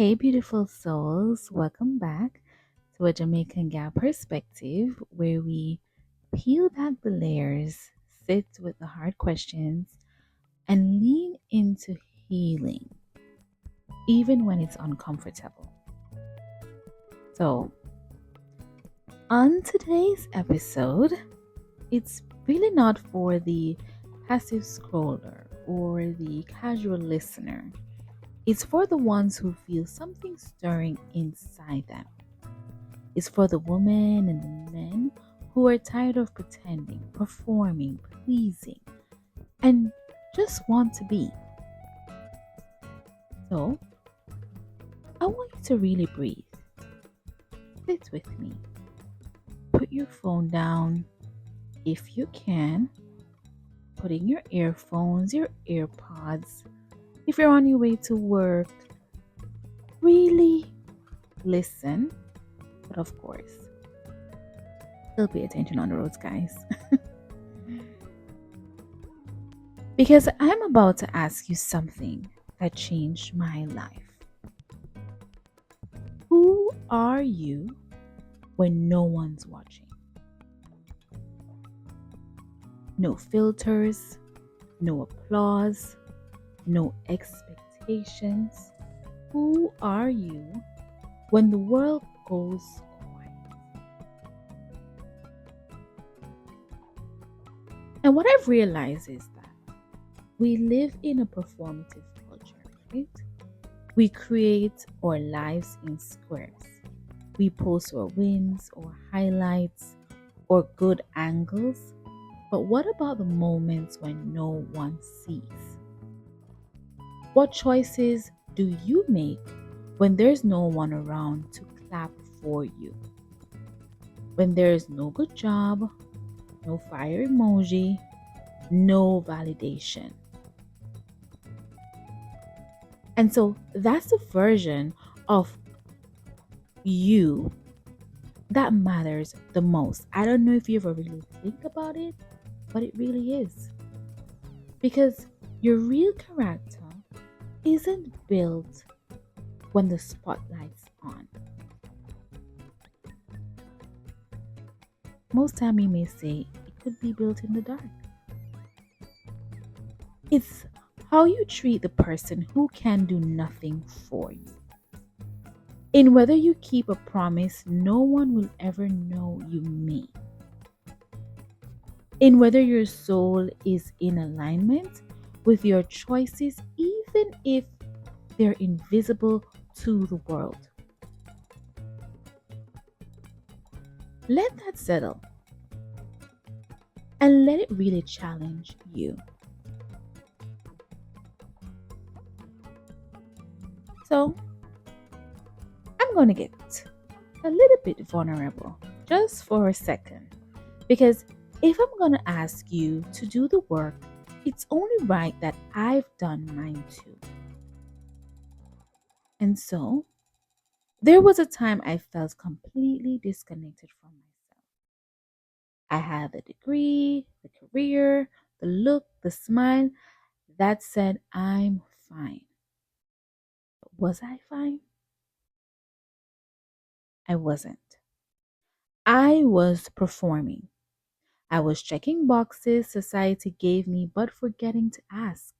Hey, beautiful souls, welcome back to a Jamaican Gal perspective where we peel back the layers, sit with the hard questions, and lean into healing, even when it's uncomfortable. So, on today's episode, it's really not for the passive scroller or the casual listener. It's for the ones who feel something stirring inside them. It's for the women and the men who are tired of pretending, performing, pleasing, and just want to be. So, I want you to really breathe. Sit with me. Put your phone down if you can. Put in your earphones, your earpods. If you're on your way to work, really listen. But of course, still pay attention on the roads, guys. Because I'm about to ask you something that changed my life. Who are you when no one's watching? No filters, no applause, no expectations. Who are you when the world goes quiet? And what I've realized is that we live in a performative culture, right? We create our lives in squares. We post our wins or highlights or good angles. But what about the moments when no one sees? What choices do you make when there's no one around to clap for you? When there's no good job, no fire emoji, no validation. And so that's the version of you that matters the most. I don't know if you ever really think about it, but it really is. Because your real character isn't built when the spotlight's on. Most time you may say it could be built in the dark. It's how you treat the person who can do nothing for you. In whether you keep a promise no one will ever know you made. In whether your soul is in alignment with your choices, even if they're invisible to the world. Let that settle and let it really challenge you. So, I'm going to get a little bit vulnerable just for a second. Because if I'm going to ask you to do the work, it's only right that I've done mine too. And so, there was a time I felt completely disconnected from myself. I had the degree, the career, the look, the smile that said I'm fine. But was I fine? I wasn't. I was performing. I was checking boxes society gave me, but forgetting to ask,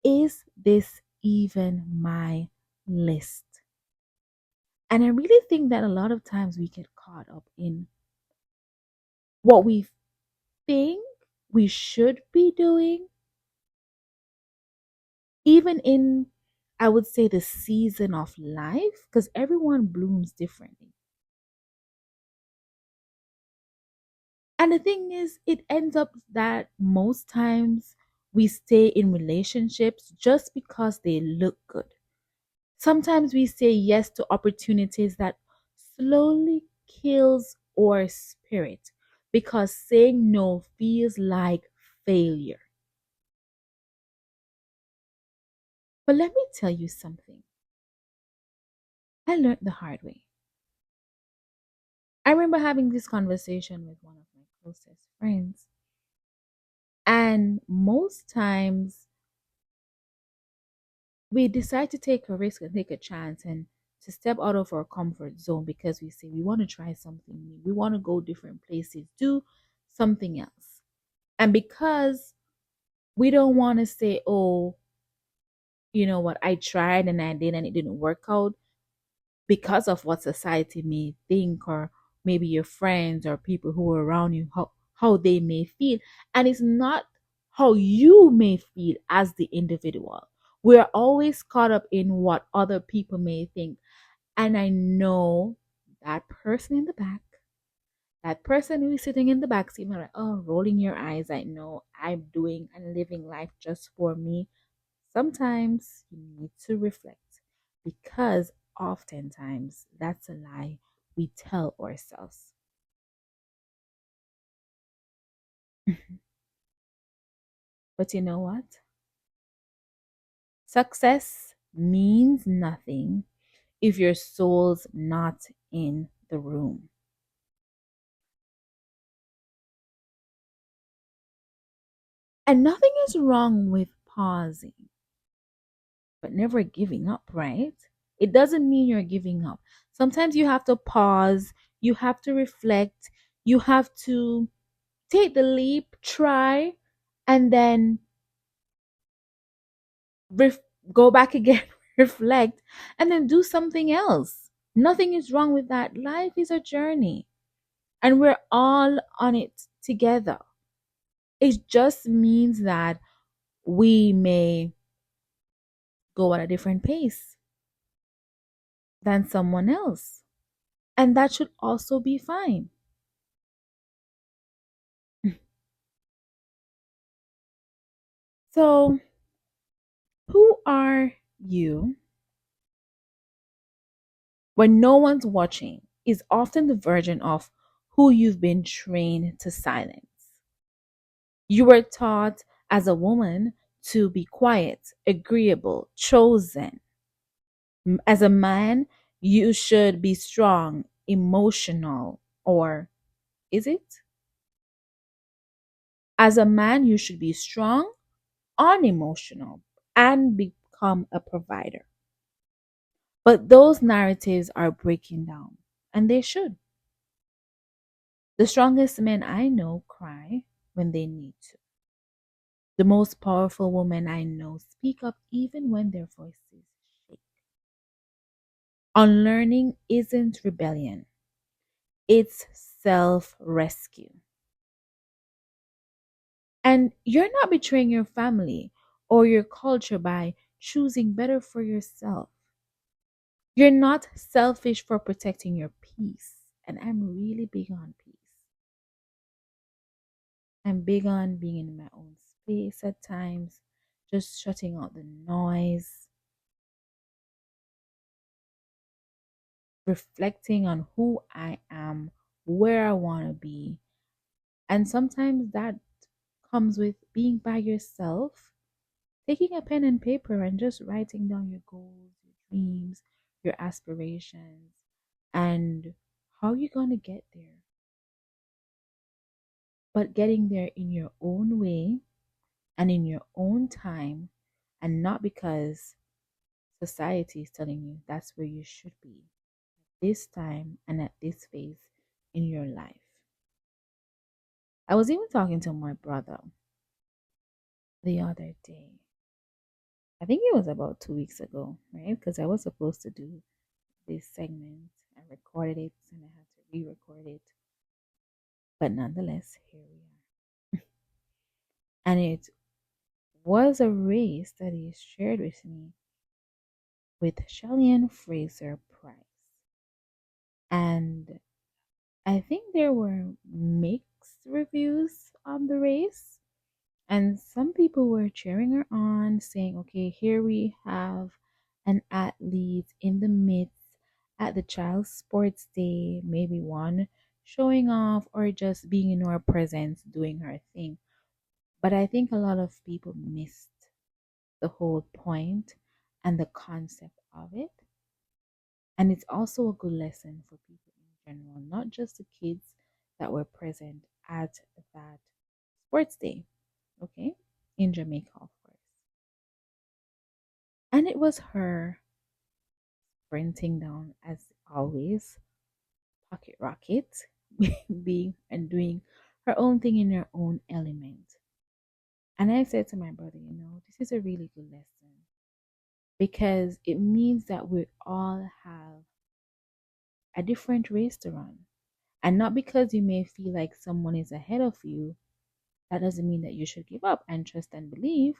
is this even my list? And I really think that a lot of times we get caught up in what we think we should be doing, even in, I would say, the season of life, because everyone blooms differently. And the thing is, it ends up that most times we stay in relationships just because they look good. Sometimes we say yes to opportunities that slowly kills our spirit because saying no feels like failure. But let me tell you something. I learned the hard way. I remember having this conversation with one of my closest friends. And most times we decide to take a risk and take a chance and to step out of our comfort zone because we say we want to try something new, we want to go different places, do something else. And because we don't want to say, oh, you know what, I tried and I did and it didn't work out because of what society may think, or maybe your friends or people who are around you, how they may feel. And it's not how you may feel as the individual. We're always caught up in what other people may think. And I know that person in the back, that person who is sitting in the back seat, like, oh, rolling your eyes. I know I'm doing and living life just for me. Sometimes you need to reflect because oftentimes that's a lie we tell ourselves. But you know what? Success means nothing if your soul's not in the room. And nothing is wrong with pausing, but never giving up, right? It doesn't mean you're giving up. Sometimes you have to pause, you have to reflect, you have to take the leap, try, and then ref- go back again, reflect, and then do something else. Nothing is wrong with that. Life is a journey, and we're all on it together. It just means that we may go at a different pace than someone else, and that should also be fine. So, who are you when no one's watching is often the version of who you've been trained to silence. You were taught as a woman to be quiet, agreeable, chosen. As a man, you should be strong, emotional, or is it? As a man, you should be strong, unemotional, and become a provider. But those narratives are breaking down, and they should. The strongest men I know cry when they need to. The most powerful women I know speak up even when their voices shake. Unlearning isn't rebellion, it's self rescue. And you're not betraying your family or your culture by choosing better for yourself. You're not selfish for protecting your peace. And I'm really big on peace. I'm big on being in my own space at times, just shutting out the noise, reflecting on who I am, where I want to be. And sometimes that comes with being by yourself, taking a pen and paper and just writing down your goals, your dreams, your aspirations, and how you're going to get there. But getting there in your own way and in your own time, and not because society is telling you that's where you should be this time and at this phase in your life. I was even talking to my brother the other day. I think it was about 2 weeks ago, right? Because I was supposed to do this segment. I recorded it and I had to re record it. But nonetheless, here we are. And it was a race that he shared with me with Shelley Fraser Price. And I think there were mixed reviews on the race. And some people were cheering her on, saying, okay, here we have an athlete in the midst at the Child Sports Day, maybe one showing off or just being in her presence, doing her thing. But I think a lot of people missed the whole point and the concept of it. And it's also a good lesson for people in general, not just the kids that were present at that sports day, okay, in Jamaica, of course. And it was her sprinting down as always, pocket rocket, being and doing her own thing in her own element. And I said to my brother, this is a really good lesson because it means that we all have a different race to run. And not because you may feel like someone is ahead of you, that doesn't mean that you should give up and trust and believe.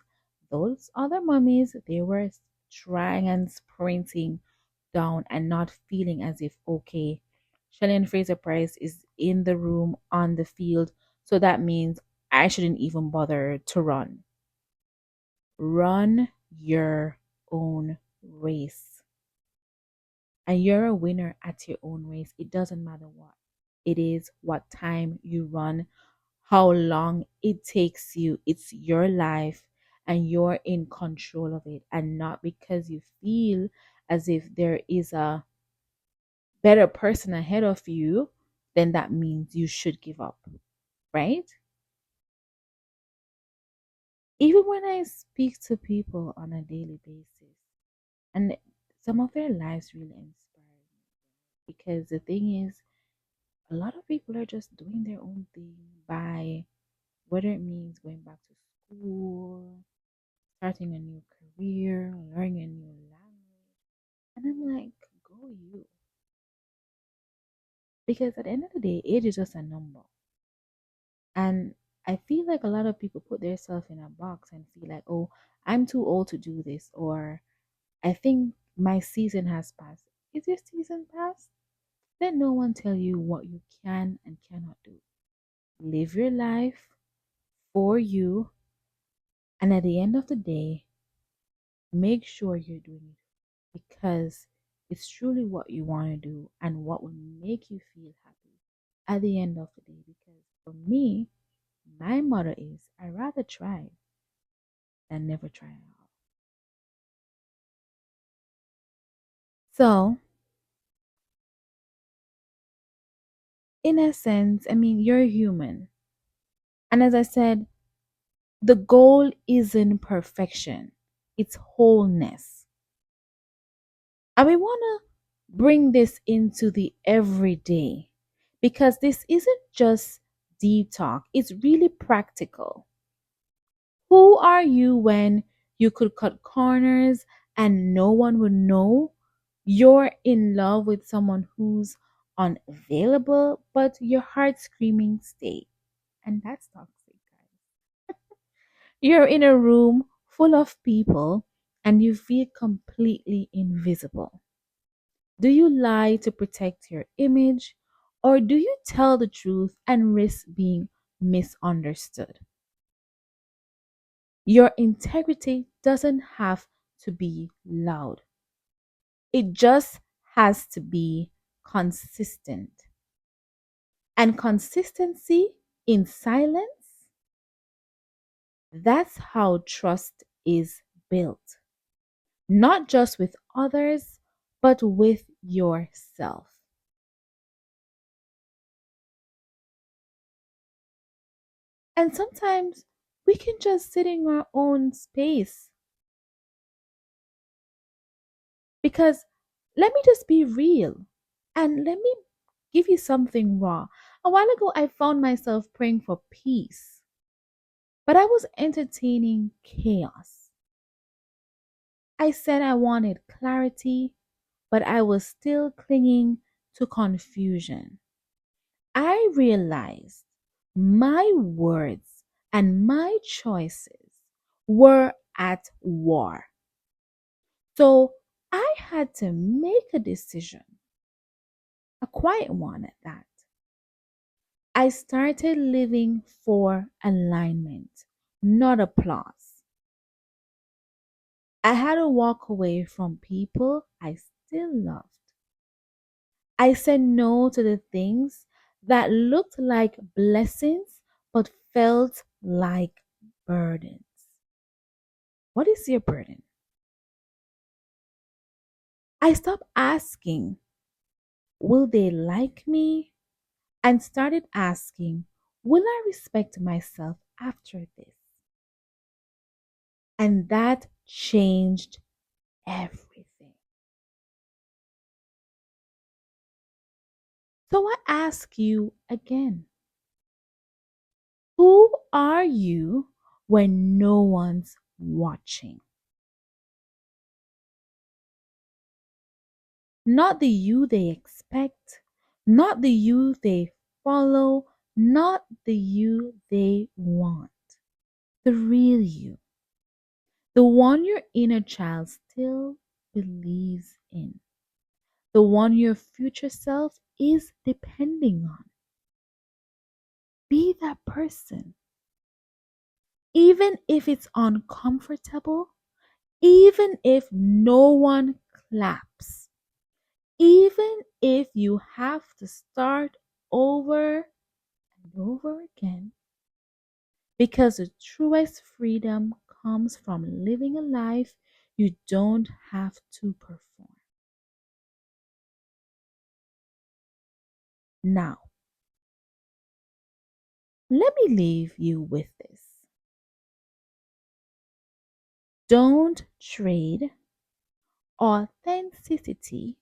Those other mummies, they were trying and sprinting down and not feeling as if, okay, Shelley and Fraser Price is in the room on the field. So that means I shouldn't even bother to run. Run your own race. And you're a winner at your own race. It doesn't matter what it is, what time you run, how long it takes you. It's your life and you're in control of it. And not because you feel as if there is a better person ahead of you, then that means you should give up, right? Even when I speak to people on a daily basis, and some of their lives really inspire me because the thing is, a lot of people are just doing their own thing by whether it means going back to school, starting a new career, learning a new language. And I'm like, go you. Because at the end of the day, age is just a number. And I feel like a lot of people put themselves in a box and feel like, oh, I'm too old to do this, or I think my season has passed. Is your season past? Let no one tell you what you can and cannot do. Live your life for you, and at the end of the day, make sure you're doing it because it's truly what you want to do and what will make you feel happy at the end of the day. Because for me, my motto is I rather try than never try at all. So, in a sense, I mean, you're human. And as I said, the goal isn't perfection, it's wholeness. And we want to bring this into the everyday because this isn't just deep talk, it's really practical. Who are you when you could cut corners and no one would know you're in love with someone who's unavailable, but your heart screaming stay? And that's toxic, guys. You're in a room full of people and you feel completely invisible. Do you lie to protect your image, or do you tell the truth and risk being misunderstood? Your integrity doesn't have to be loud, it just has to be consistent. And consistency in silence, that's how trust is built, not just with others, but with yourself. And sometimes we can just sit in our own space because let me just be real and let me give you something raw. A while ago, I found myself praying for peace, but I was entertaining chaos. I said I wanted clarity, but I was still clinging to confusion. I realized my words and my choices were at war. So I had to make a decision, a quiet one at that. I started living for alignment, not applause. I had to walk away from people I still loved. I said no to the things that looked like blessings but felt like burdens. What is your burden? I stopped asking, will they like me? And started asking, will I respect myself after this? And that changed everything. So I ask you again, who are you when no one's watching? Not the you they expect, not the you they follow, not the you they want. The real you, the one your inner child still believes in, the one your future self is depending on. Be that person. Even if it's uncomfortable, even if no one claps, even if you have to start over and over again, because the truest freedom comes from living a life you don't have to perform. Now, let me leave you with this. Don't trade authenticity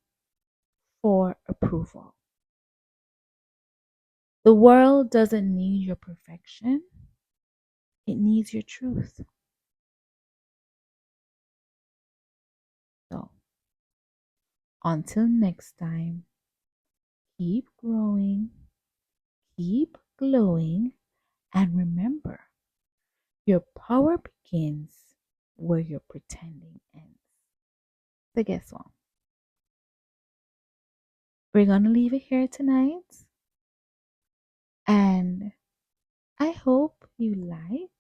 for approval. The world doesn't need your perfection, it needs your truth. So, until next time, keep growing, keep glowing, and remember your power begins where your pretending ends. So, guess what? We're gonna leave it here tonight, and I hope you like,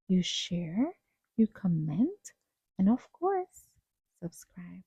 you share, you comment, and of course, subscribe.